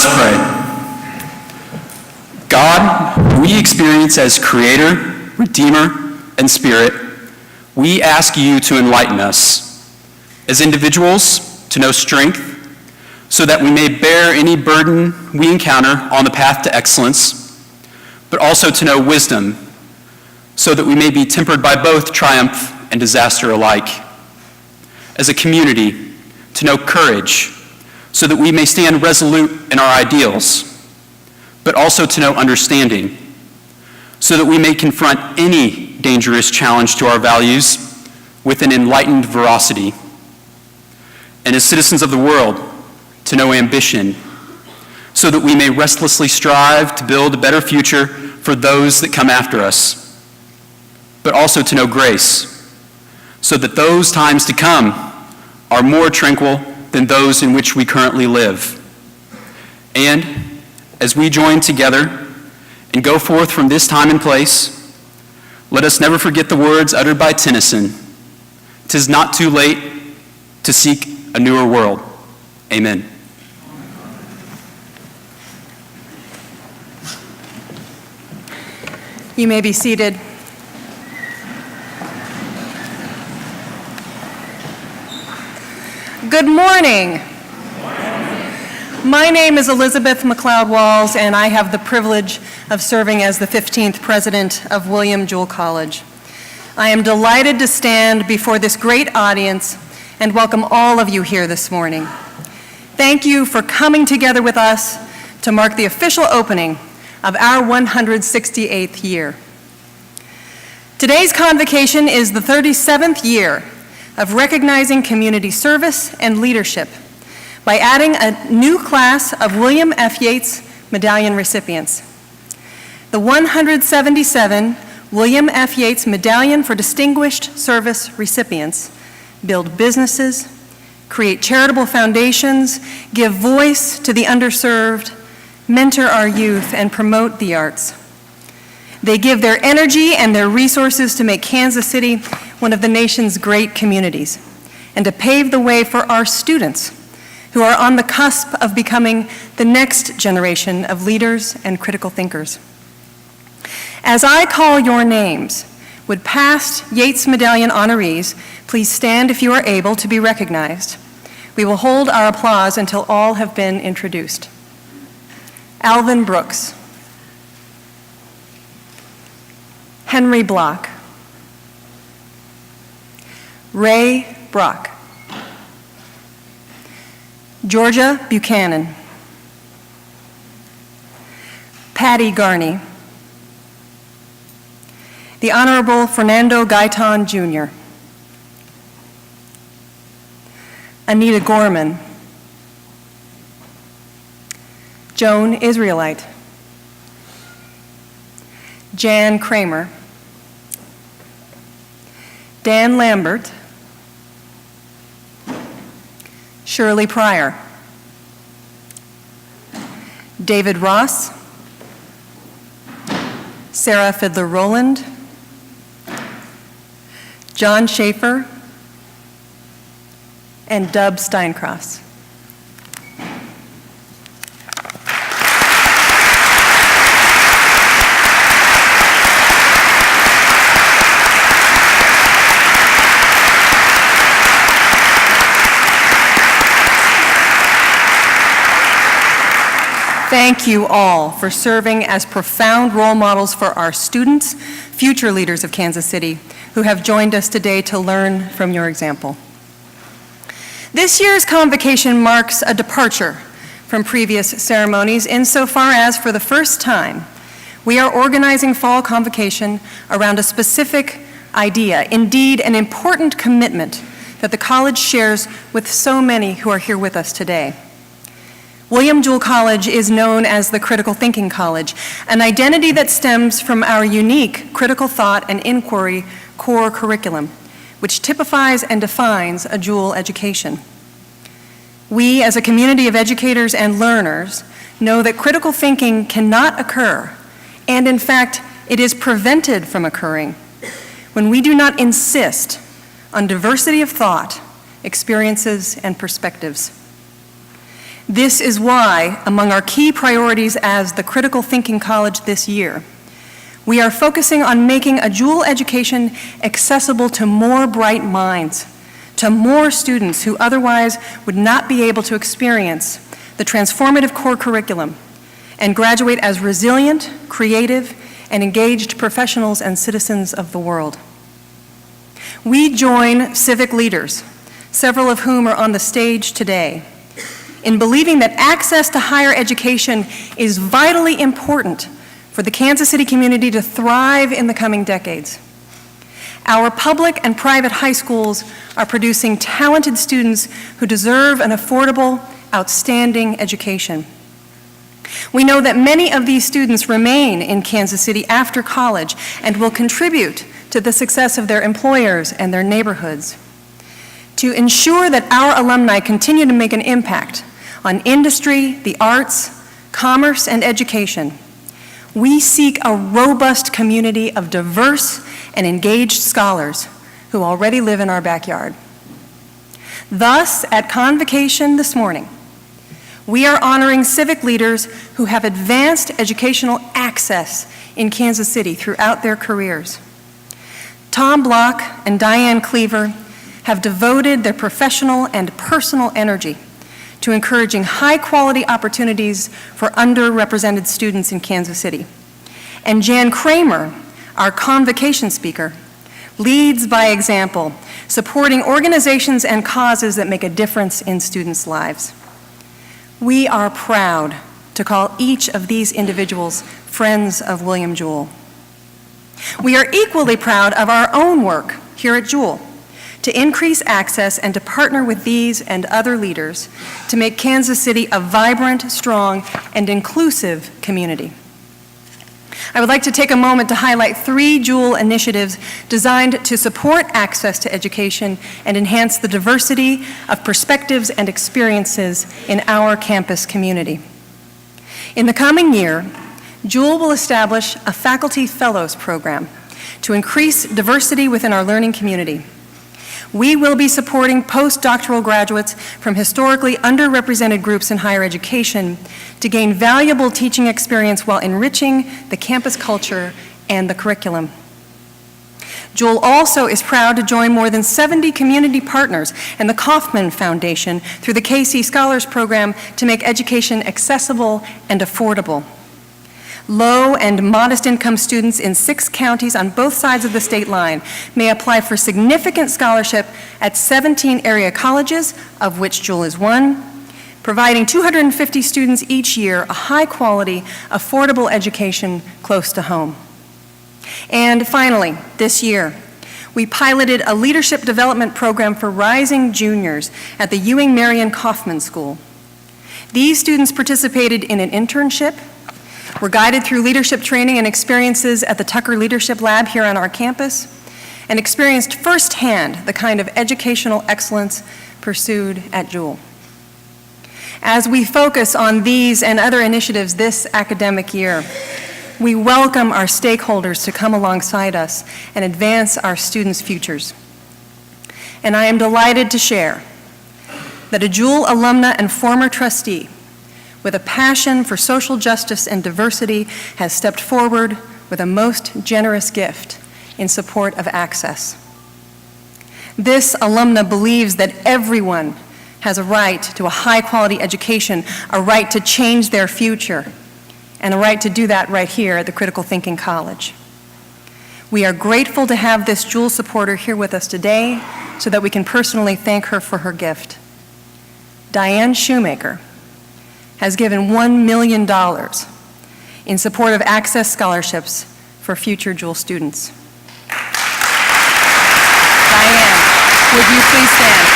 us pray. God, who we experience as Creator, Redeemer, and Spirit, we ask you to enlighten us as individuals to know strength so that we may bear any burden we encounter on the path to excellence, but also to know wisdom so that we may be tempered by both triumph and disaster alike. As a community, to know courage so that we may stand resolute in our ideals, but also to know understanding so that we may confront any dangerous challenge to our values with an enlightened veracity. And as citizens of the world, to know ambition so that we may restlessly strive to build a better future for those that come after us, but also to know grace so that those times to come are more tranquil than those in which we currently live. And as we join together and go forth from this time and place, let us never forget the words uttered by Tennyson, "'Tis not too late to seek a newer world." Amen. You may be seated. Good morning. My name is Elizabeth McLeod-Walls, and I have the privilege of serving as the 15th president of William Jewell College. I am delighted to stand before this great audience and welcome all of you here this morning. Thank you for coming together with us to mark the official opening of our 168th year. Today's convocation is the 37th year of recognizing community service and leadership by adding a new class of William F. Yates Medallion recipients. The 177 William F. Yates Medallion for Distinguished Service recipients build businesses, create charitable foundations, give voice to the underserved, mentor our youth, and promote the arts. They give their energy and their resources to make Kansas City one of the nation's great communities, and to pave the way for our students who are on the cusp of becoming the next generation of leaders and critical thinkers. As I call your names, would past Yates Medallion honorees please stand if you are able to be recognized? We will hold our applause until all have been introduced. Alvin Brooks, Henry Block, Ray Brock, Georgia Buchanan, Patty Garney, the Honorable Fernando Gaitan Jr., Anita Gorman, Joan Israelite, Jan Kreamer, Dan Lambert, Shirley Pryor, David Ross, Sarah Fiddler Rowland, John Schaefer, and Dub Steincross. Thank you all for serving as profound role models for our students, future leaders of Kansas City, who have joined us today to learn from your example. This year's convocation marks a departure from previous ceremonies insofar as, for the first time, we are organizing fall convocation around a specific idea, indeed an important commitment that the college shares with so many who are here with us today. William Jewell College is known as the Critical Thinking College, an identity that stems from our unique critical thought and inquiry core curriculum, which typifies and defines a Jewell education. We, as a community of educators and learners, know that critical thinking cannot occur, and in fact, it is prevented from occurring when we do not insist on diversity of thought, experiences, and perspectives. This is why, among our key priorities as the Critical Thinking College this year, we are focusing on making a Jewell education accessible to more bright minds, to more students who otherwise would not be able to experience the transformative core curriculum and graduate as resilient, creative, and engaged professionals and citizens of the world. We join civic leaders, several of whom are on the stage today, in believing that access to higher education is vitally important for the Kansas City community to thrive in the coming decades. Our public and private high schools are producing talented students who deserve an affordable, outstanding education. We know that many of these students remain in Kansas City after college and will contribute to the success of their employers and their neighborhoods. To ensure that our alumni continue to make an impact on industry, the arts, commerce, and education, we seek a robust community of diverse and engaged scholars who already live in our backyard. Thus, at Convocation this morning, we are honoring civic leaders who have advanced educational access in Kansas City throughout their careers. Tom Block and Diane Cleaver have devoted their professional and personal energy to encouraging high-quality opportunities for underrepresented students in Kansas City. And Jan Kreamer, our convocation speaker, leads by example, supporting organizations and causes that make a difference in students' lives. We are proud to call each of these individuals friends of William Jewell. We are equally proud of our own work here at Jewell to increase access and to partner with these and other leaders to make Kansas City a vibrant, strong, and inclusive community. I would like to take a moment to highlight 3 Jewell initiatives designed to support access to education and enhance the diversity of perspectives and experiences in our campus community. In the coming year, Jewell will establish a Faculty Fellows program to increase diversity within our learning community. We will be supporting postdoctoral graduates from historically underrepresented groups in higher education to gain valuable teaching experience while enriching the campus culture and the curriculum. Jewell also is proud to join more than 70 community partners and the Kauffman Foundation through the KC Scholars Program to make education accessible and affordable. Low and modest income students in 6 counties on both sides of the state line may apply for significant scholarship at 17 area colleges, of which Jewell is one, providing 250 students each year a high-quality, affordable education close to home. And finally, this year, we piloted a leadership development program for rising juniors at the Ewing Marion Kauffman School. These students participated in an internship, were guided through leadership training and experiences at the Tucker Leadership Lab here on our campus, and experienced firsthand the kind of educational excellence pursued at Jewell. As we focus on these and other initiatives this academic year, we welcome our stakeholders to come alongside us and advance our students' futures. And I am delighted to share that a Jewell alumna and former trustee with a passion for social justice and diversity has stepped forward with a most generous gift in support of access. This alumna believes that everyone has a right to a high-quality education, a right to change their future, and a right to do that right here at the Critical Thinking College. We are grateful to have this Jewell supporter here with us today so that we can personally thank her for her gift. Diane Shoemaker has given $1 million in support of access scholarships for future Jewell students. Diane, would you please stand?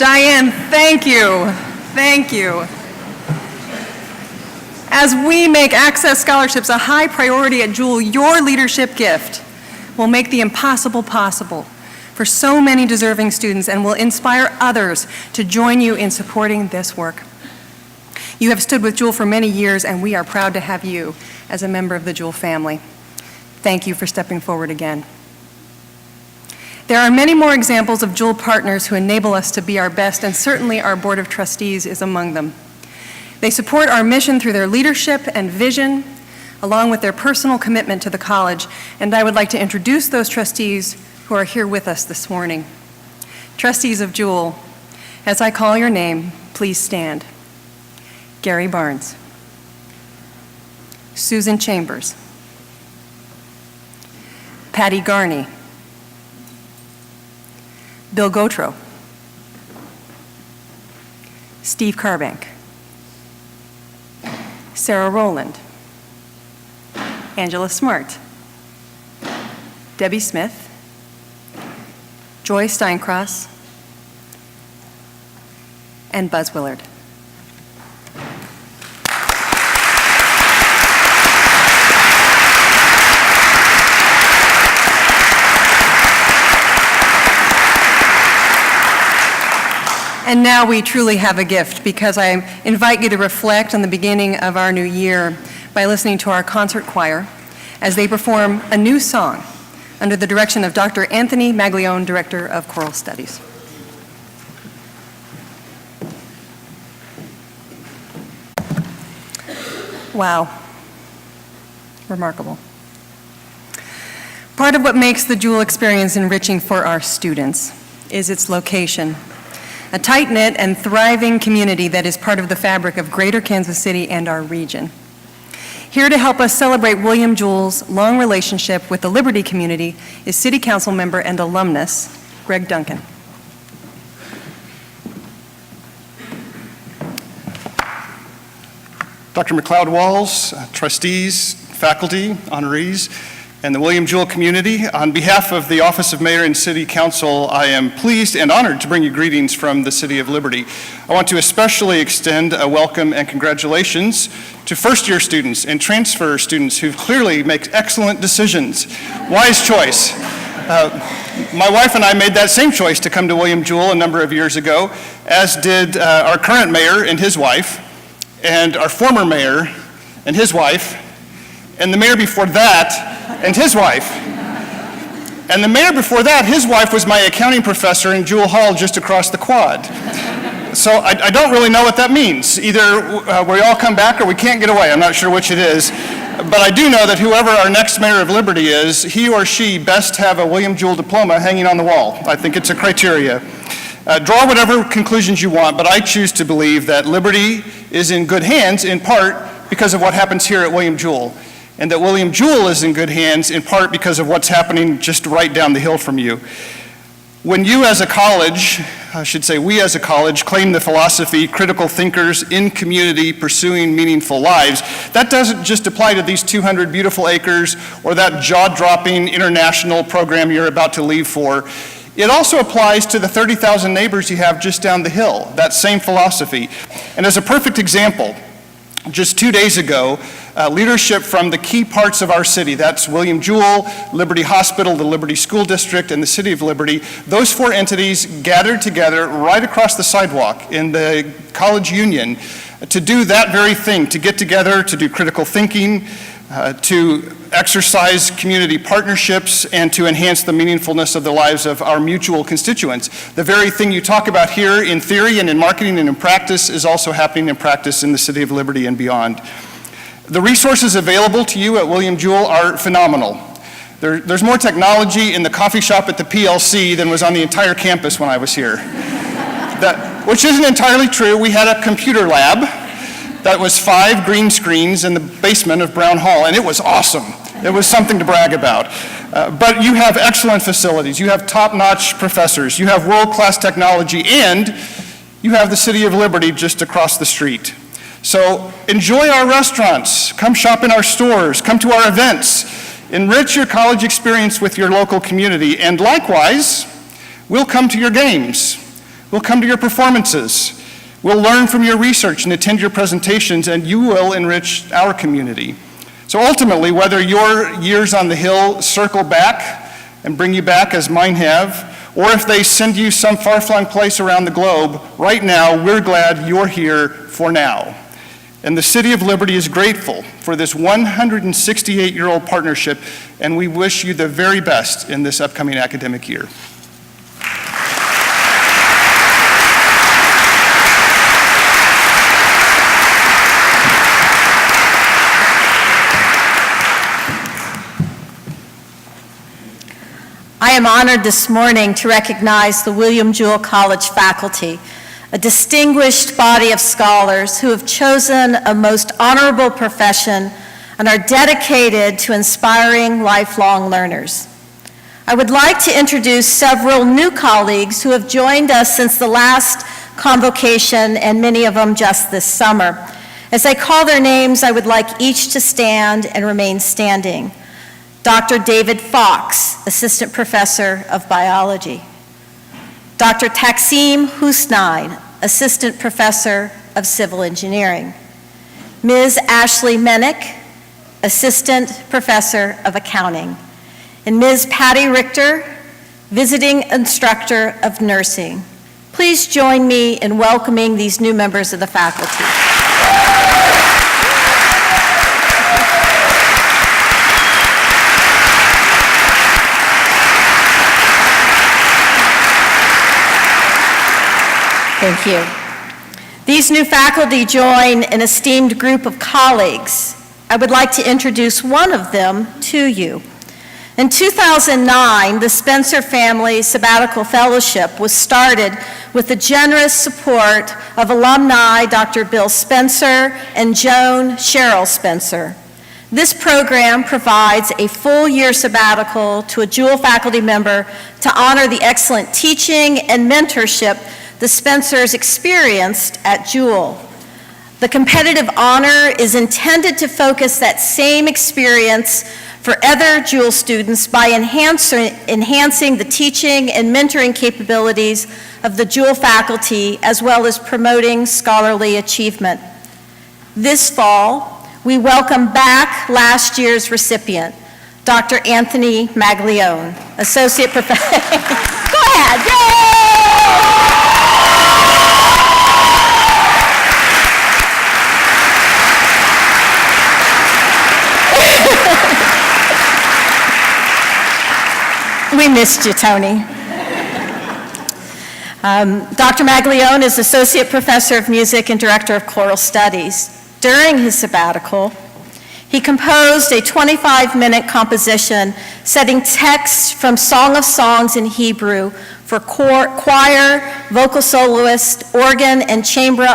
Diane, thank you. Thank you. As we make Access Scholarships a high priority at Jewell, your leadership gift will make the impossible possible for so many deserving students and will inspire others to join you in supporting this work. You have stood with Jewell for many years, and we are proud to have you as a member of the Jewell family. Thank you for stepping forward again. There are many more examples of Jewell partners who enable us to be our best, and certainly our Board of Trustees is among them. They support our mission through their leadership and vision, along with their personal commitment to the college, and I would like to introduce those trustees who are here with us this morning. Trustees of Jewell, as I call your name, please stand. Gary Barnes, Susan Chambers, Patty Garney, Bill Gautreaux, Steve Carbank, Sarah Rowland, Angela Smart, Debbie Smith, Joy Steincross, and Buzz Willard. And now we truly have a gift, because I invite you to reflect on the beginning of our new year by listening to our concert choir as they perform a new song under the direction of Dr. Anthony Maglione, Director of Choral Studies. Wow. Remarkable. Part of what makes the Jewell experience enriching for our students is its location. A tight-knit and thriving community that is part of the fabric of Greater Kansas City and our region. Here to help us celebrate William Jewell's long relationship with the Liberty community is City Council member and alumnus, Greg Duncan. Dr. McLeod-Walls, trustees, faculty, honorees, and the William Jewell community, on behalf of the Office of Mayor and City Council, I am pleased and honored to bring you greetings from the City of Liberty. I want to especially extend a welcome and congratulations to first-year students and transfer students who clearly make excellent decisions. Wise choice. My wife and I made that same choice to come to William Jewell a number of years ago, as did our current mayor and his wife, and our former mayor and his wife, and the mayor before that and his wife. And the mayor before that, his wife was my accounting professor in Jewell Hall just across the quad. So I don't really know what that means. Either we all come back or we can't get away. I'm not sure which it is. But I do know that whoever our next mayor of Liberty is, he or she best have a William Jewell diploma hanging on the wall. I think it's a criteria. Draw whatever conclusions you want, but I choose to believe that Liberty is in good hands in part because of what happens here at William Jewell, and that William Jewell is in good hands in part because of what's happening just right down the hill from you. When you as a college, I should say we as a college, claim the philosophy, critical thinkers in community pursuing meaningful lives, that doesn't just apply to these 200 beautiful acres or that jaw-dropping international program you're about to leave for. It also applies to the 30,000 neighbors you have just down the hill, that same philosophy. And as a perfect example, just 2 days ago, leadership from the key parts of our city, that's William Jewell, Liberty Hospital, the Liberty School District, and the City of Liberty, those four entities gathered together right across the sidewalk in the College Union to do that very thing, to get together, to do critical thinking, to exercise community partnerships, and to enhance the meaningfulness of the lives of our mutual constituents. The very thing you talk about here in theory and in marketing and in practice is also happening in practice in the City of Liberty and beyond. The resources available to you at William Jewell are phenomenal. There's more technology in the coffee shop at the PLC than was on the entire campus when I was here. Which isn't entirely true. We had a computer lab that was 5 green screens in the basement of Brown Hall, and it was awesome. It was something to brag about. But you have excellent facilities. You have top-notch professors. You have world-class technology, and you have the City of Liberty just across the street. So enjoy our restaurants. Come shop in our stores. Come to our events. Enrich your college experience with your local community, and likewise, we'll come to your games. We'll come to your performances. We'll learn from your research and attend your presentations, and you will enrich our community. So ultimately, whether your years on the Hill circle back and bring you back as mine have, or if they send you some far-flung place around the globe, right now, we're glad you're here for now. And the City of Liberty is grateful for this 168-year-old partnership, and we wish you the very best in this upcoming academic year. I am honored this morning to recognize the William Jewell College faculty, a distinguished body of scholars who have chosen a most honorable profession and are dedicated to inspiring lifelong learners. I would like to introduce several new colleagues who have joined us since the last convocation, and many of them just this summer. As I call their names, I would like each to stand and remain standing. Dr. David Fox, Assistant Professor of Biology. Dr. Taksim Husnain, Assistant Professor of Civil Engineering. Ms. Ashley Menick, Assistant Professor of Accounting. And Ms. Patty Richter, Visiting Instructor of Nursing. Please join me in welcoming these new members of the faculty. Thank you. These new faculty join an esteemed group of colleagues. I would like to introduce one of them to you. In 2009, the Spencer Family Sabbatical Fellowship was started with the generous support of alumni Dr. Bill Spencer and Joan Cheryl Spencer. This program provides a full-year sabbatical to a Jewell faculty member to honor the excellent teaching and mentorship the Spencers experienced at Jewell. The competitive honor is intended to focus that same experience for other Jewell students by enhancing the teaching and mentoring capabilities of the Jewell faculty, as well as promoting scholarly achievement. This fall, we welcome back last year's recipient, Dr. Anthony Maglione, Associate Professor. Go ahead, yay! We missed you, Tony. Dr. Maglione is Associate Professor of Music and Director of Choral Studies. During his sabbatical, he composed a 25-minute composition setting texts from Song of Songs in Hebrew for choir, vocal soloist, organ, and chamber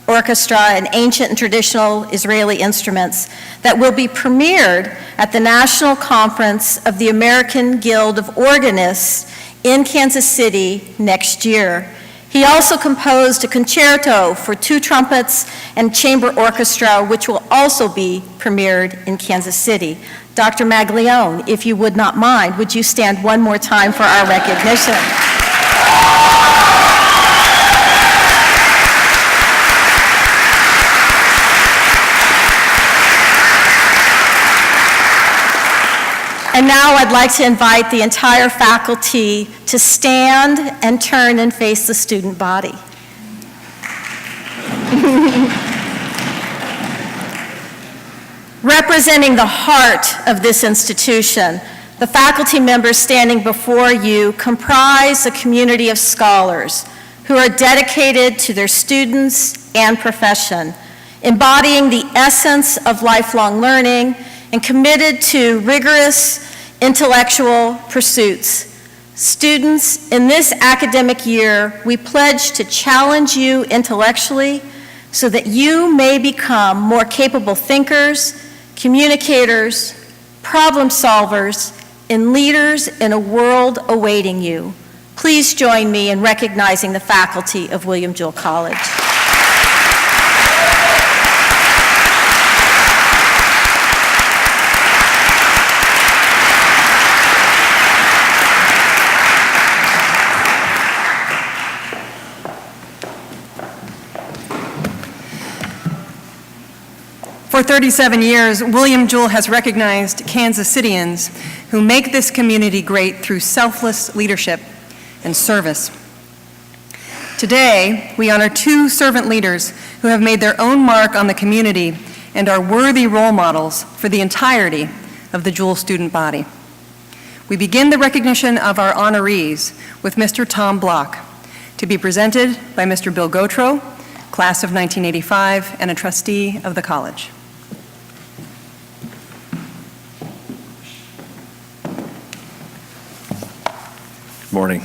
orchestra, and ancient and traditional Israeli instruments that will be premiered at the National Conference of the American Guild of Organists in Kansas City next year. He also composed a concerto for 2 trumpets and chamber orchestra, which will also be premiered in Kansas City. Dr. Maglione, if you would not mind, would you stand one more time for our recognition? And now I'd like to invite the entire faculty to stand and turn and face the student body. Representing the heart of this institution, the faculty members standing before you comprise a community of scholars who are dedicated to their students and profession, embodying the essence of lifelong learning and committed to rigorous intellectual pursuits. Students, in this academic year, we pledge to challenge you intellectually so that you may become more capable thinkers, communicators, problem solvers, and leaders in a world awaiting you. Please join me in recognizing the faculty of William Jewell College. 37 years, William Jewell has recognized Kansas Cityans who make this community great through selfless leadership and service. Today, we honor two servant leaders who have made their own mark on the community and are worthy role models for the entirety of the Jewell student body. We begin the recognition of our honorees with Mr. Tom Block, to be presented by Mr. Bill Gautreaux, class of 1985, and a trustee of the college. Good morning.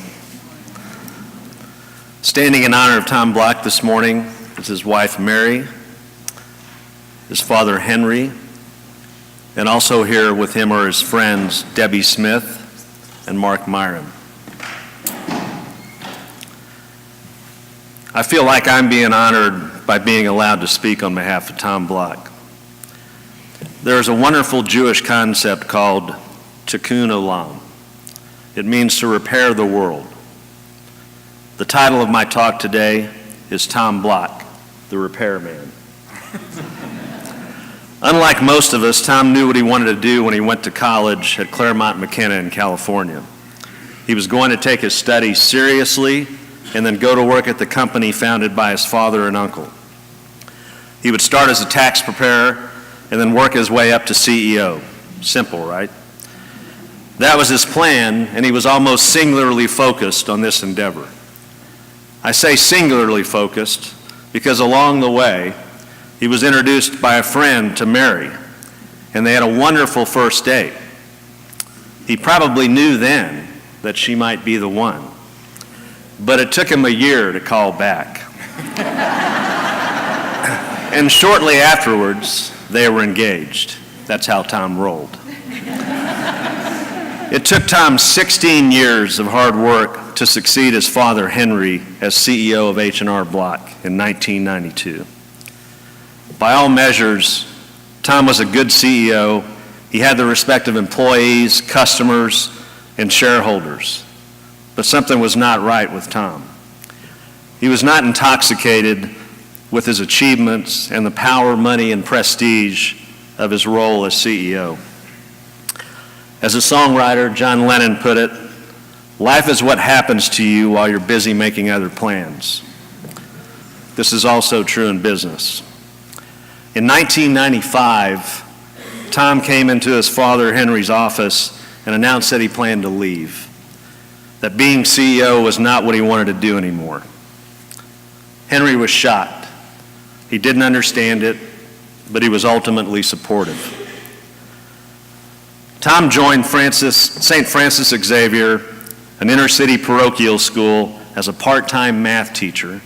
Standing in honor of Tom Block this morning is his wife Mary, his father Henry, and also here with him are his friends Debbie Smith and Mark Myron. I feel like I'm being honored by being allowed to speak on behalf of Tom Block. There is a wonderful Jewish concept called tikkun olam. It means to repair the world. The title of my talk today is Tom Block, the Repairman. Unlike most of us, Tom knew what he wanted to do when he went to college at Claremont McKenna in California. He was going to take his studies seriously and then go to work at the company founded by his father and uncle. He would start as a tax preparer and then work his way up to CEO. Simple, right? That was his plan, and he was almost singularly focused on this endeavor. I say singularly focused because along the way, he was introduced by a friend to Mary, and they had a wonderful first date. He probably knew then that she might be the one, but it took him a year to call back. And shortly afterwards, they were engaged. That's how Tom rolled. It took Tom 16 years of hard work to succeed his father Henry as CEO of H&R Block in 1992. By all measures, Tom was a good CEO. He had the respect of employees, customers, and shareholders. But something was not right with Tom. He was not intoxicated with his achievements and the power, money, and prestige of his role as CEO. As a songwriter, John Lennon put it, "Life is what happens to you while you're busy making other plans." This is also true in business. In 1995, Tom came into his father Henry's office and announced that he planned to leave, that being CEO was not what he wanted to do anymore. Henry was shocked. He didn't understand it, but he was ultimately supportive. Tom joined St. Francis Xavier, an inner-city parochial school, as a part-time math teacher,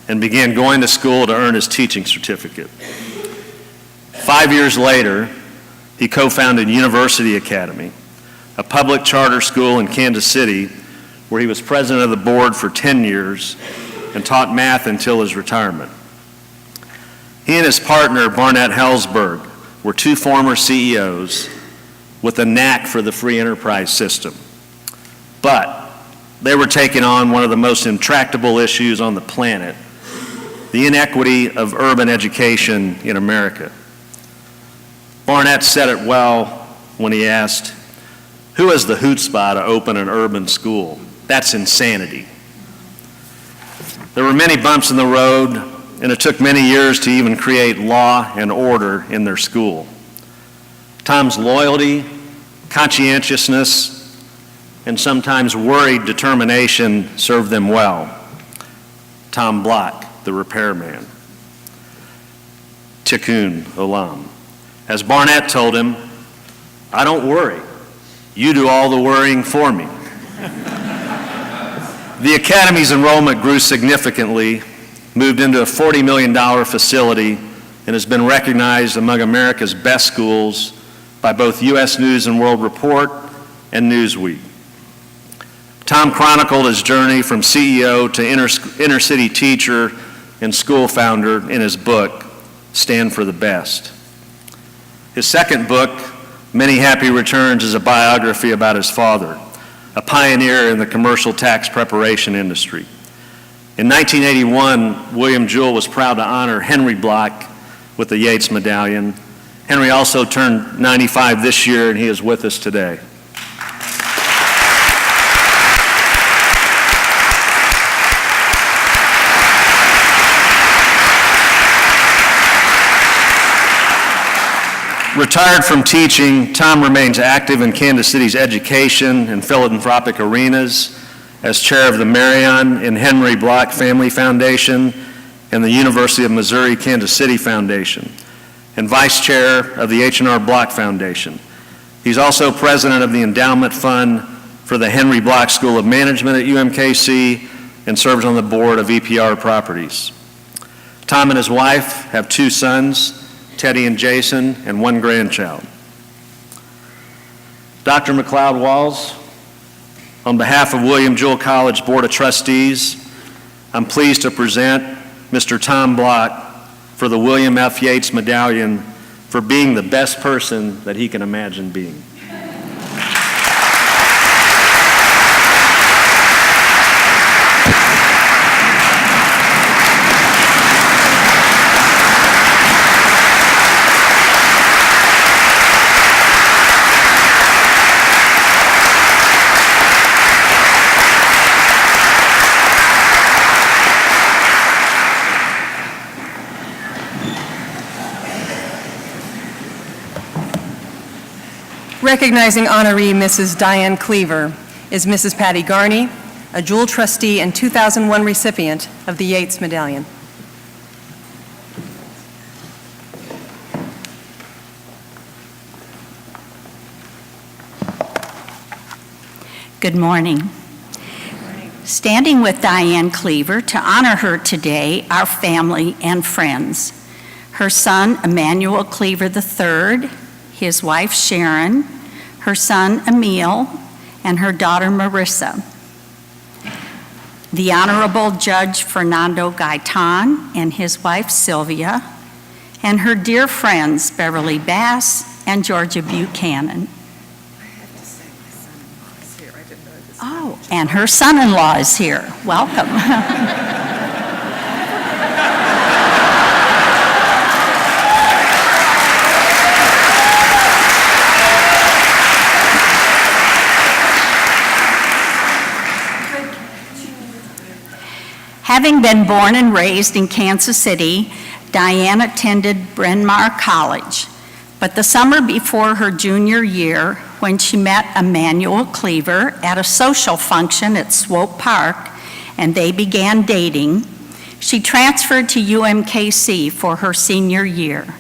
and began going to school to earn his teaching certificate. 5 years later, he co-founded University Academy, a public charter school in Kansas City, where he was president of the board for 10 years and taught math until his retirement. He and his partner, Barnett Hellsberg, were two former CEOs with a knack for the free enterprise system. But they were taking on one of the most intractable issues on the planet, the inequity of urban education in America. Barnett said it well when he asked, "Who has the chutzpah to open an urban school? That's insanity." There were many bumps in the road, and it took many years to even create law and order in their school. Tom's loyalty, conscientiousness, and sometimes worried determination served them well. Tom Block, the repairman. Tikkun olam. As Barnett told him, "I don't worry. You do all the worrying for me." The Academy's enrollment grew significantly, moved into a $40 million facility, and has been recognized among America's best schools by both U.S. News and World Report and Newsweek. Tom chronicled his journey from CEO to inner city teacher and school founder in his book, Stand for the Best. His second book, Many Happy Returns, is a biography about his father, a pioneer in the commercial tax preparation industry. In 1981, William Jewell was proud to honor Henry Block with the Yates Medallion. Henry also turned 95 this year, and he is with us today. Retired from teaching, Tom remains active in Kansas City's education and philanthropic arenas as chair of the Marion and Henry Block Family Foundation and the University of Missouri Kansas City Foundation, and vice chair of the H&R Block Foundation. He's also president of the Endowment Fund for the Henry Block School of Management at UMKC and serves on the board of EPR Properties. Tom and his wife have 2 sons, Teddy and Jason, and 1 grandchild. Dr. McLeod-Walls, on behalf of William Jewell College Board of Trustees, I'm pleased to present Mr. Tom Block for the William F. Yates Medallion for being the best person that he can imagine being. Recognizing honoree Mrs. Diane Cleaver is Mrs. Patty Garney, a Jewell trustee and 2001 recipient of the Yates Medallion. Good morning. Standing with Diane Cleaver to honor her today, our family and friends. Her son, Emmanuel Cleaver III, his wife, Sharon, her son, Emil, and her daughter, Marissa. The Honorable Judge Fernando Gaitan and his wife, Sylvia, and her dear friends, Beverly Bass and Georgia Buchanan. Oh, and her son-in-law is here. Welcome. Having been born and raised in Kansas City, Diane attended Bryn Mawr College. But the summer before her junior year, when she met Emmanuel Cleaver at a social function at Swope Park, and they began dating, she transferred to UMKC for her senior year.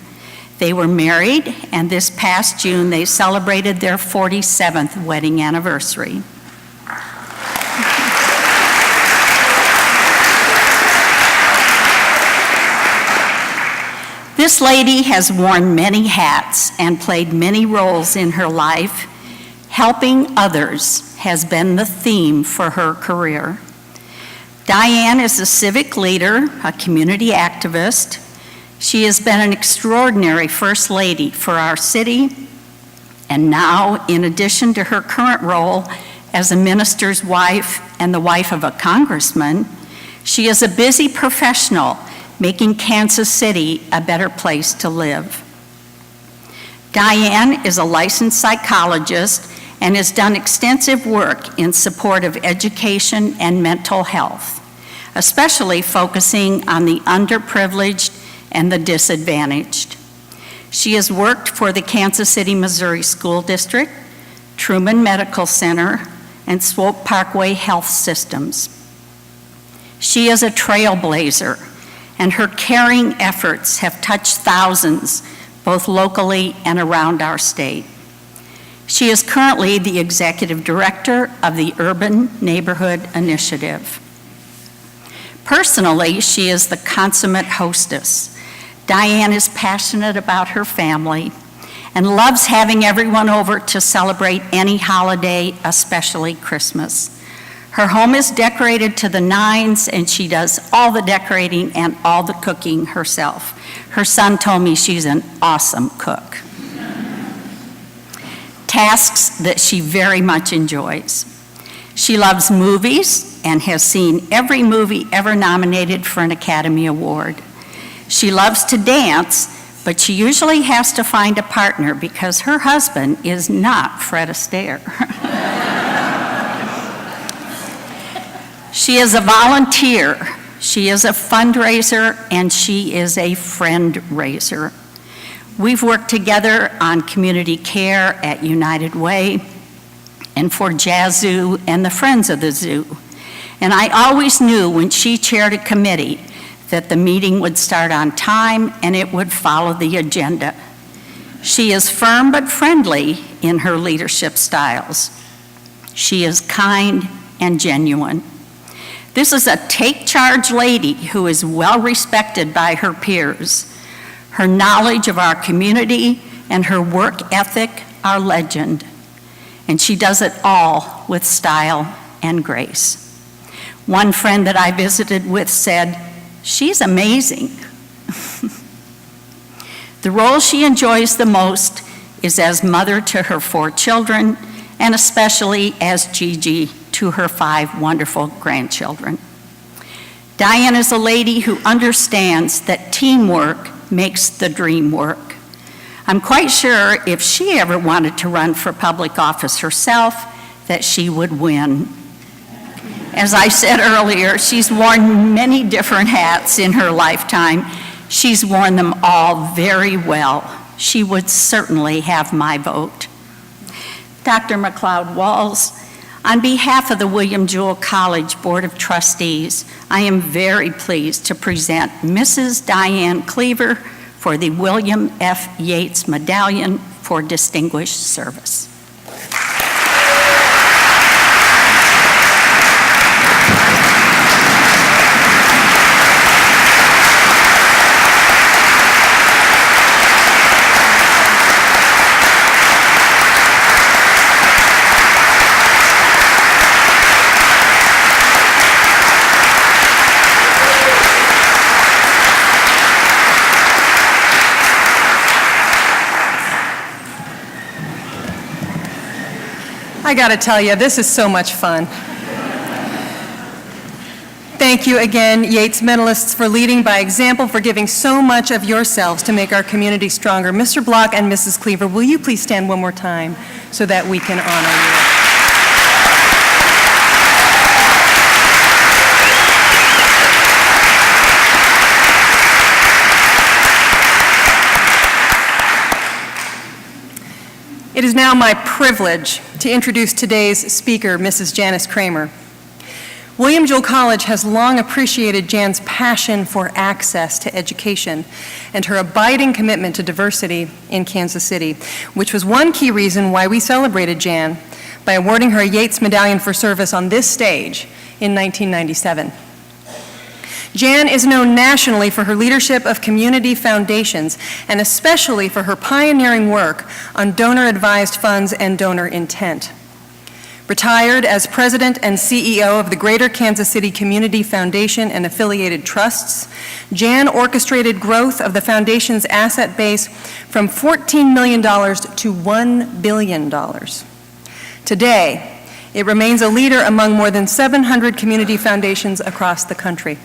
They were married, and this past June, they celebrated their 47th wedding anniversary. This lady has worn many hats and played many roles in her life. Helping others has been the theme for her career. Diane is a civic leader, a community activist. She has been an extraordinary First Lady for our city, and now, in addition to her current role as a minister's wife and the wife of a congressman, she is a busy professional making Kansas City a better place to live. Diane is a licensed psychologist and has done extensive work in support of education and mental health, especially focusing on the underprivileged and the disadvantaged. She has worked for the Kansas City, Missouri School District, Truman Medical Center, and Swope Parkway Health Systems. She is a trailblazer, and her caring efforts have touched thousands, both locally and around our state. She is currently the executive director of the Urban Neighborhood Initiative. Personally, she is the consummate hostess. Diane is passionate about her family and loves having everyone over to celebrate any holiday, especially Christmas. Her home is decorated to the nines, and she does all the decorating and all the cooking herself. Her son told me she's an awesome cook. Tasks that she very much enjoys. She loves movies and has seen every movie ever nominated for an Academy Award. She loves to dance, but she usually has to find a partner because her husband is not Fred Astaire. She is a volunteer, she is a fundraiser, and she is a friend raiser. We've worked together on community care at United Way and for Jazz Zoo and the Friends of the Zoo. And I always knew when she chaired a committee that the meeting would start on time and it would follow the agenda. She is firm but friendly in her leadership styles. She is kind and genuine. This is a take-charge lady who is well respected by her peers. Her knowledge of our community and her work ethic are legend. And she does it all with style and grace. One friend that I visited with said, "She's amazing." The role she enjoys the most is as mother to her 4 children, and especially as Gigi to her 5 wonderful grandchildren. Diane is a lady who understands that teamwork makes the dream work. I'm quite sure if she ever wanted to run for public office herself, that she would win. As I said earlier, she's worn many different hats in her lifetime. She's worn them all very well. She would certainly have my vote. Dr. McLeod-Walls, on behalf of the William Jewell College Board of Trustees, I am very pleased to present Mrs. Diane Kreamer for the William F. Yates Medallion for Distinguished Service. I gotta tell you, this is so much fun. Thank you again, Yates Medalists, for leading by example, for giving so much of yourselves to make our community stronger. Mr. Block and Mrs. Kreamer, will you please stand one more time so that we can honor you? It is now my privilege to introduce today's speaker, Mrs. Janice Kreamer. William Jewell College has long appreciated Jan's passion for access to education and her abiding commitment to diversity in Kansas City, which was one key reason why we celebrated Jan by awarding her a Yates Medallion for Service on this stage in 1997. Jan is known nationally for her leadership of community foundations, and especially for her pioneering work on donor-advised funds and donor intent. Retired as president and CEO of the Greater Kansas City Community Foundation and affiliated trusts, Jan orchestrated growth of the foundation's asset base from $14 million to $1 billion. Today, it remains a leader among more than 700 community foundations across the country.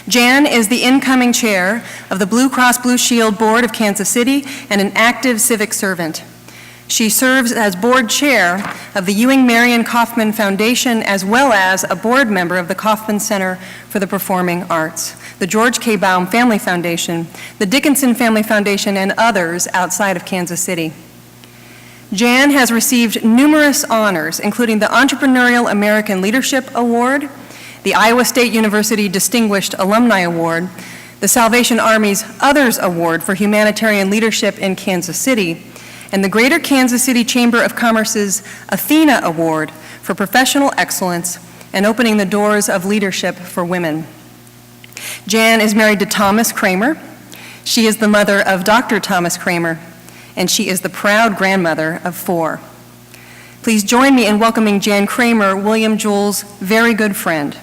Jan is the incoming chair of the Blue Cross Blue Shield Board of Kansas City and an active civic servant. She serves as board chair of the Ewing Marion Kauffman Foundation, as well as a board member of the Kauffman Center for the Performing Arts, the George K. Baum Family Foundation, the Dickinson Family Foundation, and others outside of Kansas City. Jan has received numerous honors, including the Entrepreneurial American Leadership Award, the Iowa State University Distinguished Alumni Award, the Salvation Army's Others Award for Humanitarian Leadership in Kansas City, and the Greater Kansas City Chamber of Commerce's Athena Award for Professional Excellence and opening the doors of leadership for women. Jan is married to Thomas Kreamer. She is the mother of Dr. Thomas Kreamer, and she is the proud grandmother of 4. Please join me in welcoming Jan Kreamer, William Jewell's very good friend,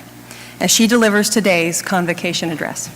as she delivers today's convocation address.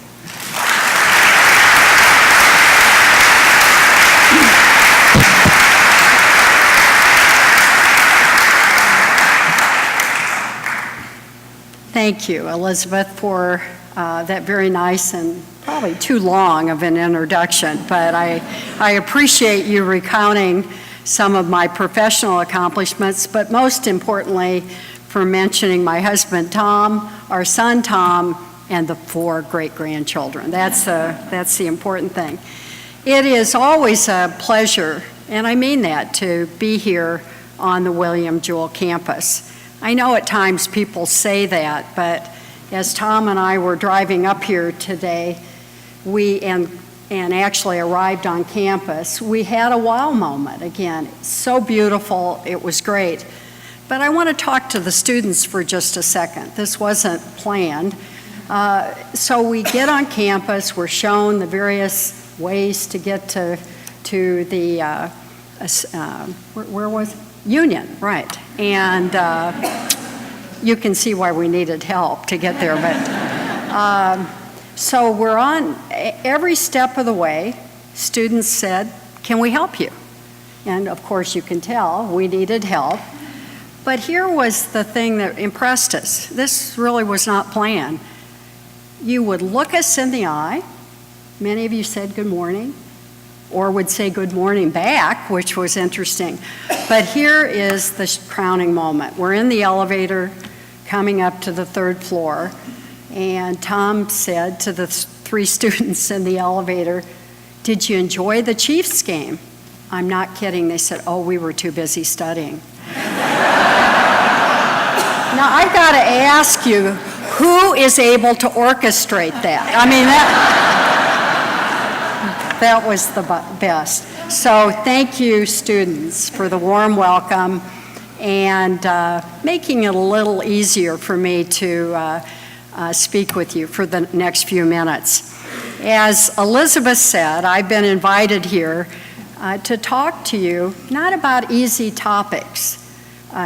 Thank you, Elizabeth, for that very nice and probably too long of an introduction, but I appreciate you recounting some of my professional accomplishments, but most importantly, for mentioning my husband Tom, our son Tom, and the 4 great-grandchildren. That's the important thing. It is always a pleasure, and I mean that, to be here on the William Jewell campus. I know at times people say that, but as Tom and I were driving up here today, and actually arrived on campus, we had a wow moment again. It's so beautiful, it was great. But I want to talk to the students for just a second. This wasn't planned. So we get on campus, we're shown the various ways to get to the, where was it? Union, right. And you can see why we needed help to get there. But so we're on every step of the way. Students said, "Can we help you?" And of course you can tell we needed help. But here was the thing that impressed us. This really was not planned. You would look us in the eye. Many of you said good morning, or would say good morning back, which was interesting. But here is the crowning moment. We're in the elevator coming up to the 3rd floor, and Tom said to the 3 students in the elevator, "Did you enjoy the Chiefs game?" I'm not kidding. They said, "Oh, we were too busy studying." Now, I've got to ask you, who is able to orchestrate that? I mean, that was the best. So thank you, students, for the warm welcome and making it a little easier for me to speak with you for the next few minutes. As Elizabeth said, I've been invited here to talk to you not about easy topics,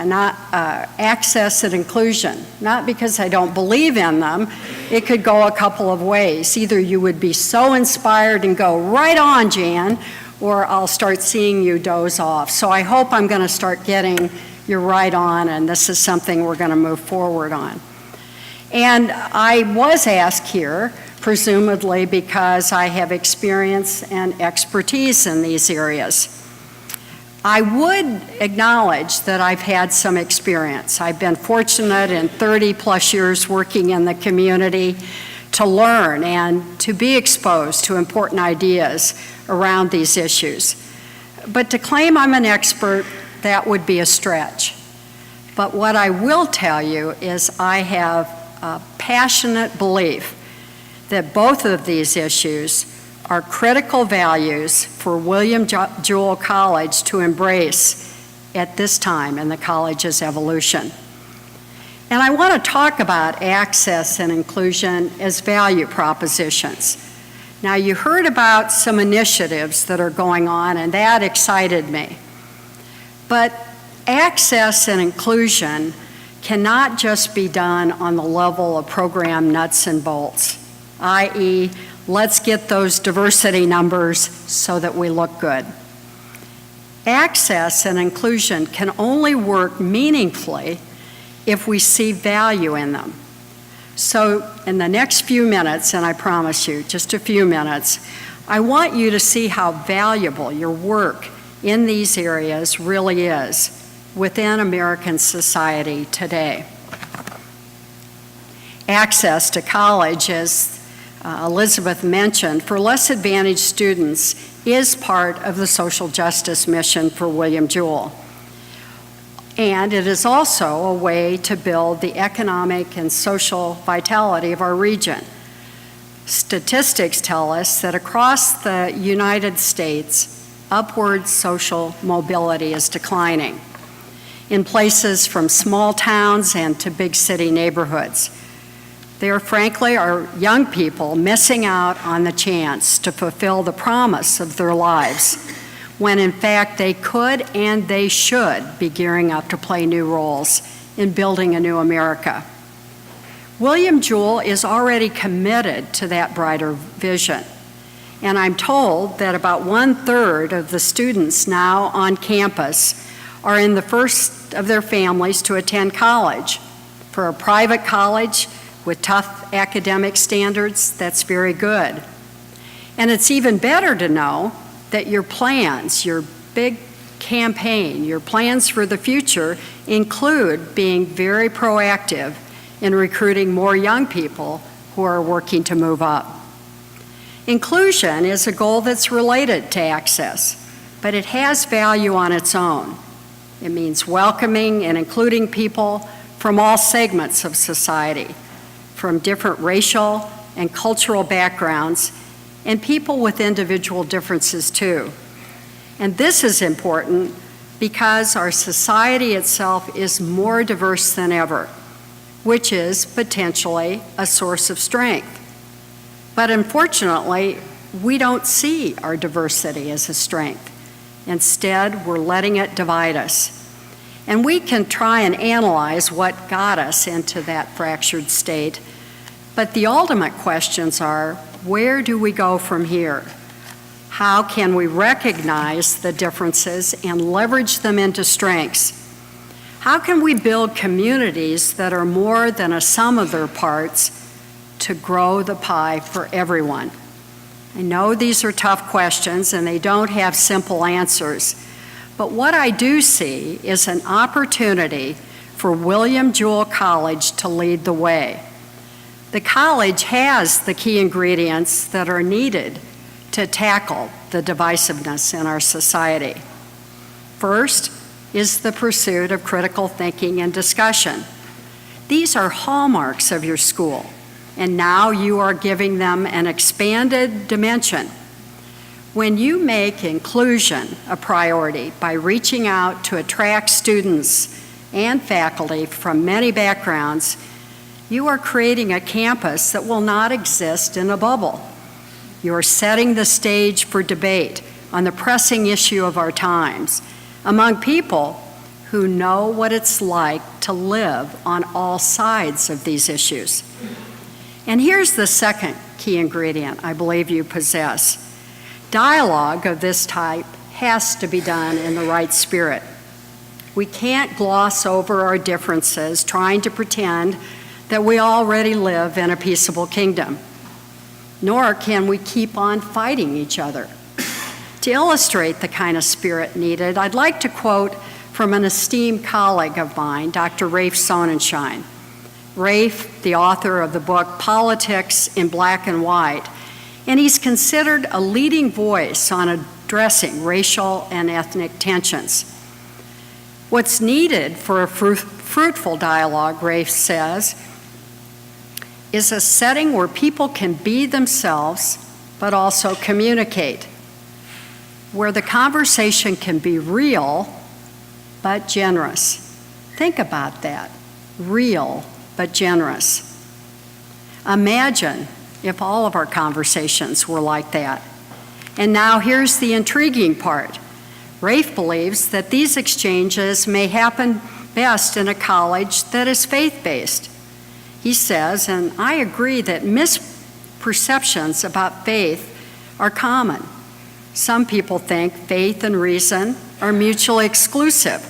not access and inclusion, not because I don't believe in them. It could go a couple of ways. Either you would be so inspired and go, "Right on, Jan," or I'll start seeing you doze off. So I hope I'm going to start getting you right on, and this is something we're going to move forward on. And I was asked here, presumably because I have experience and expertise in these areas. I would acknowledge that I've had some experience. I've been fortunate in 30-plus years working in the community to learn and to be exposed to important ideas around these issues. But to claim I'm an expert, that would be a stretch. But what I will tell you is I have a passionate belief that both of these issues are critical values for William Jewell College to embrace at this time in the college's evolution. And I want to talk about access and inclusion as value propositions. Now, you heard about some initiatives that are going on, and that excited me. But access and inclusion cannot just be done on the level of program nuts and bolts, i.e., let's get those diversity numbers so that we look good. Access and inclusion can only work meaningfully if we see value in them. So in the next few minutes, and I promise you, just a few minutes, I want you to see how valuable your work in these areas really is within American society today. Access to college, as Elizabeth mentioned, for less advantaged students is part of the social justice mission for William Jewell. And it is also a way to build the economic and social vitality of our region. Statistics tell us that across the United States, upward social mobility is declining in places from small towns and to big city neighborhoods. There, frankly, are young people missing out on the chance to fulfill the promise of their lives, when in fact they could and they should be gearing up to play new roles in building a new America. William Jewell is already committed to that brighter vision, and I'm told that about 1/3 of the students now on campus are in the first of their families to attend college. For a private college, with tough academic standards, that's very good. And it's even better to know that your plans, your big campaign, your plans for the future include being very proactive in recruiting more young people who are working to move up. Inclusion is a goal that's related to access, but it has value on its own. It means welcoming and including people from all segments of society, from different racial and cultural backgrounds, and people with individual differences too. And this is important because our society itself is more diverse than ever, which is potentially a source of strength. But unfortunately, we don't see our diversity as a strength. Instead, we're letting it divide us. And we can try and analyze what got us into that fractured state, but the ultimate questions are, where do we go from here? How can we recognize the differences and leverage them into strengths? How can we build communities that are more than a sum of their parts to grow the pie for everyone? I know these are tough questions and they don't have simple answers, but what I do see is an opportunity for William Jewell College to lead the way. The college has the key ingredients that are needed to tackle the divisiveness in our society. First is the pursuit of critical thinking and discussion. These are hallmarks of your school, and now you are giving them an expanded dimension. When you make inclusion a priority by reaching out to attract students and faculty from many backgrounds, you are creating a campus that will not exist in a bubble. You are setting the stage for debate on the pressing issue of our times among people who know what it's like to live on all sides of these issues. And here's the second key ingredient I believe you possess. Dialogue of this type has to be done in the right spirit. We can't gloss over our differences trying to pretend that we already live in a peaceable kingdom, nor can we keep on fighting each other. To illustrate the kind of spirit needed, I'd like to quote from an esteemed colleague of mine, Dr. Rafe Sonnenschein. Rafe, the author of the book Politics in Black and White, and he's considered a leading voice on addressing racial and ethnic tensions. What's needed for a fruitful dialogue, Rafe says, is a setting where people can be themselves but also communicate, where the conversation can be real but generous. Think about that, real but generous. Imagine if all of our conversations were like that. And now here's the intriguing part. Rafe believes that these exchanges may happen best in a college that is faith-based. He says, and I agree, that misperceptions about faith are common. Some people think faith and reason are mutually exclusive,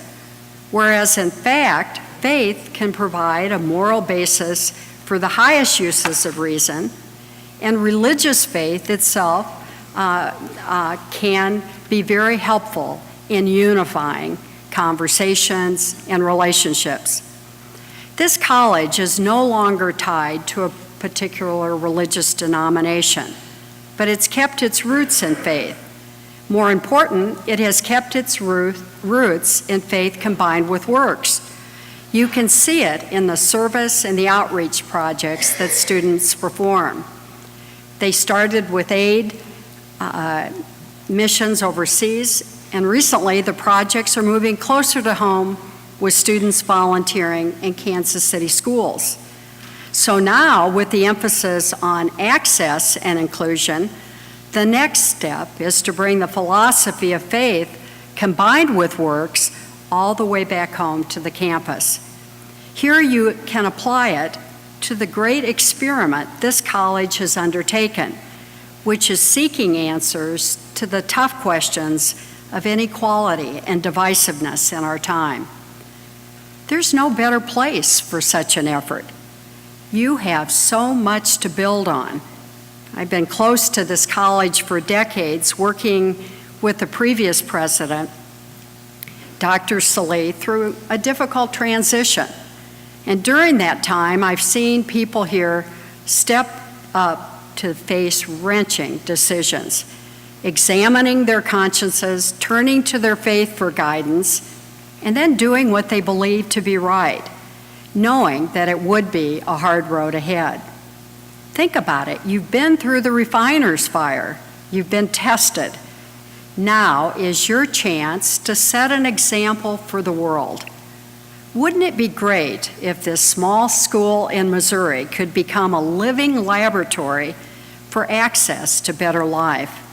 whereas in fact, faith can provide a moral basis for the highest uses of reason, and religious faith itself can be very helpful in unifying conversations and relationships. This college is no longer tied to a particular religious denomination, but it's kept its roots in faith. More important, it has kept its roots in faith combined with works. You can see it in the service and the outreach projects that students perform. They started with aid, missions overseas, and recently the projects are moving closer to home with students volunteering in Kansas City schools. So now, with the emphasis on access and inclusion, the next step is to bring the philosophy of faith combined with works all the way back home to the campus. Here you can apply it to the great experiment this college has undertaken, which is seeking answers to the tough questions of inequality and divisiveness in our time. There's no better place for such an effort. You have so much to build on. I've been close to this college for decades, working with the previous president, Dr. Salih, through a difficult transition. And during that time, I've seen people here step up to face wrenching decisions, examining their consciences, turning to their faith for guidance, and then doing what they believe to be right, knowing that it would be a hard road ahead. Think about it. You've been through the refiner's fire. You've been tested. Now is your chance to set an example for the world. Wouldn't it be great if this small school in Missouri could become a living laboratory for access to better life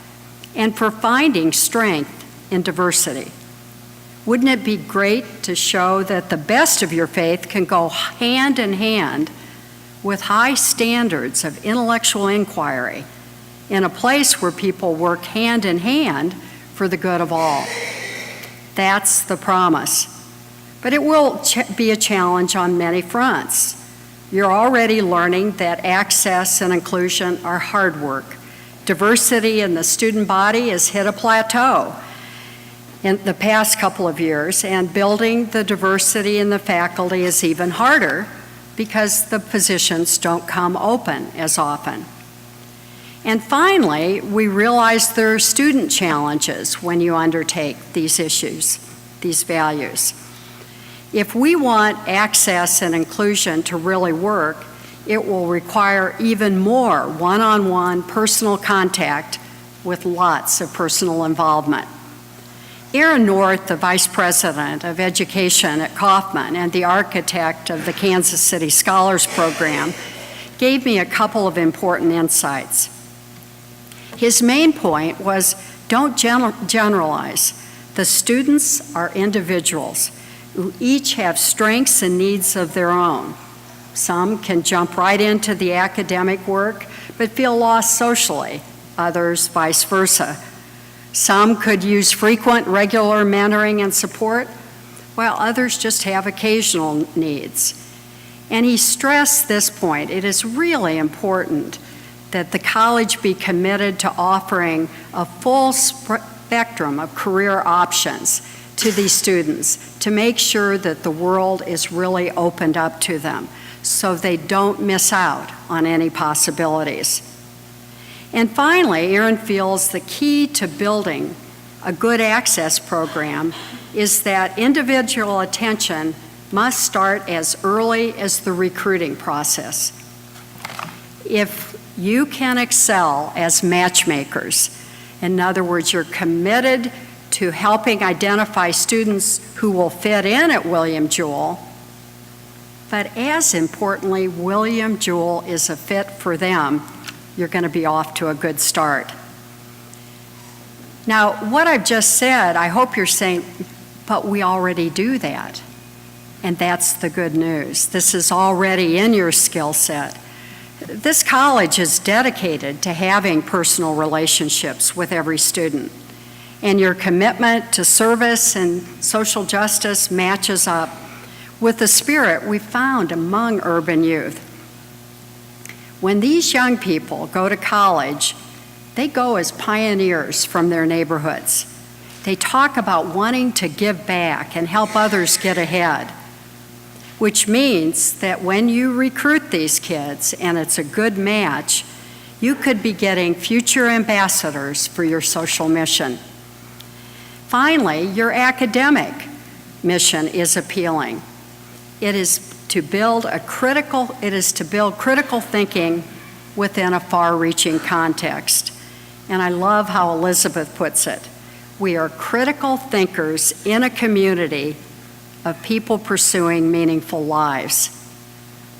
and for finding strength in diversity? Wouldn't it be great to show that the best of your faith can go hand in hand with high standards of intellectual inquiry in a place where people work hand in hand for the good of all? That's the promise. But it will be a challenge on many fronts. You're already learning that access and inclusion are hard work. Diversity in the student body has hit a plateau in the past couple of years, and building the diversity in the faculty is even harder because the positions don't come open as often. And finally, we realize there are student challenges when you undertake these issues, these values. If we want access and inclusion to really work, it will require even more one-on-one personal contact with lots of personal involvement. Aaron North, the Vice President of Education at Kauffman and the architect of the Kansas City Scholars Program, gave me a couple of important insights. His main point was, don't generalize. The students are individuals who each have strengths and needs of their own. Some can jump right into the academic work but feel lost socially, others vice versa. Some could use frequent, regular mentoring and support, while others just have occasional needs. And he stressed this point. It is really important that the college be committed to offering a full spectrum of career options to these students to make sure that the world is really opened up to them so they don't miss out on any possibilities. And finally, Aaron feels the key to building a good access program is that individual attention must start as early as the recruiting process. If you can excel as matchmakers, in other words, you're committed to helping identify students who will fit in at William Jewell, but as importantly, William Jewell is a fit for them, you're going to be off to a good start. Now, what I've just said, I hope you're saying, but we already do that. And that's the good news. This is already in your skill set. This college is dedicated to having personal relationships with every student. And your commitment to service and social justice matches up with the spirit we found among urban youth. When these young people go to college, they go as pioneers from their neighborhoods. They talk about wanting to give back and help others get ahead, which means that when you recruit these kids and it's a good match, you could be getting future ambassadors for your social mission. Finally, your academic mission is appealing. It is to build critical thinking within a far-reaching context. And I love how Elizabeth puts it. We are critical thinkers in a community of people pursuing meaningful lives.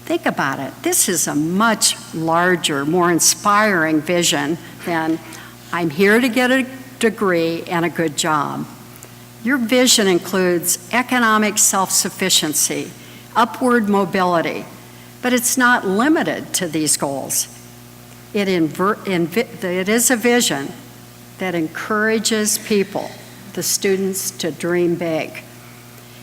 Think about it. This is a much larger, more inspiring vision than I'm here to get a degree and a good job. Your vision includes economic self-sufficiency, upward mobility, but it's not limited to these goals. It is a vision that encourages people, the students, to dream big.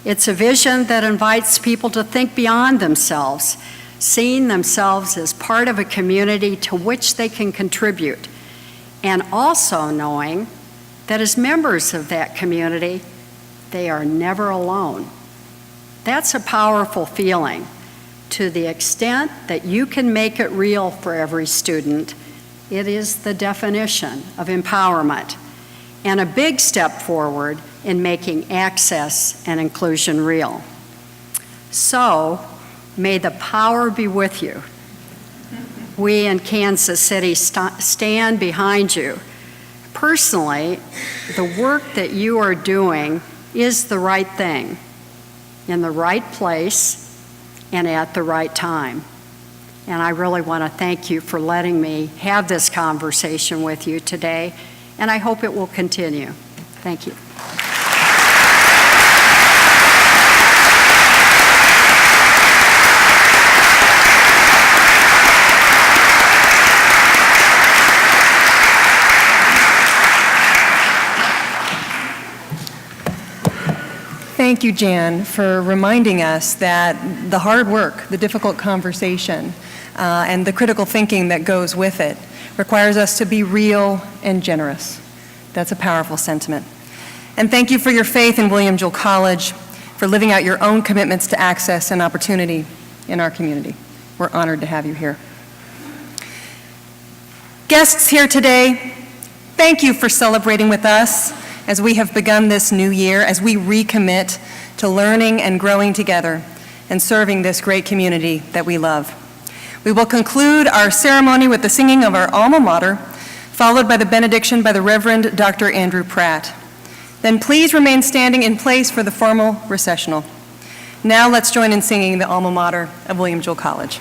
It's a vision that invites people to think beyond themselves, seeing themselves as part of a community to which they can contribute, and also knowing that as members of that community, they are never alone. That's a powerful feeling. To the extent that you can make it real for every student, it is the definition of empowerment and a big step forward in making access and inclusion real. So, may the power be with you. We in Kansas City stand behind you. Personally, the work that you are doing is the right thing, in the right place, and at the right time. And I really want to thank you for letting me have this conversation with you today, and I hope it will continue. Thank you. Thank you, Jan, for reminding us that the hard work, the difficult conversation, and the critical thinking that goes with it requires us to be real and generous. That's a powerful sentiment. And thank you for your faith in William Jewell College, for living out your own commitments to access and opportunity in our community. We're honored to have you here. Guests here today, thank you for celebrating with us as we have begun this new year, as we recommit to learning and growing together and serving this great community that we love. We will conclude our ceremony with the singing of our alma mater, followed by the benediction by the Reverend Dr. Andrew Pratt. Then please remain standing in place for the formal recessional. Now let's join in singing the alma mater of William Jewell College.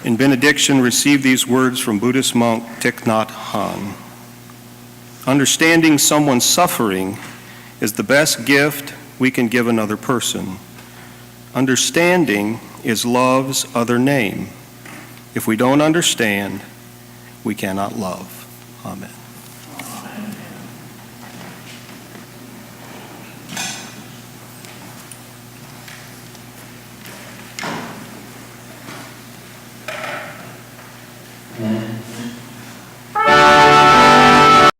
In benediction, receive these words from Buddhist monk Thich Nhat Hanh. Understanding someone's suffering is the best gift we can give another person. Understanding is love's other name. If we don't understand, we cannot love. Amen.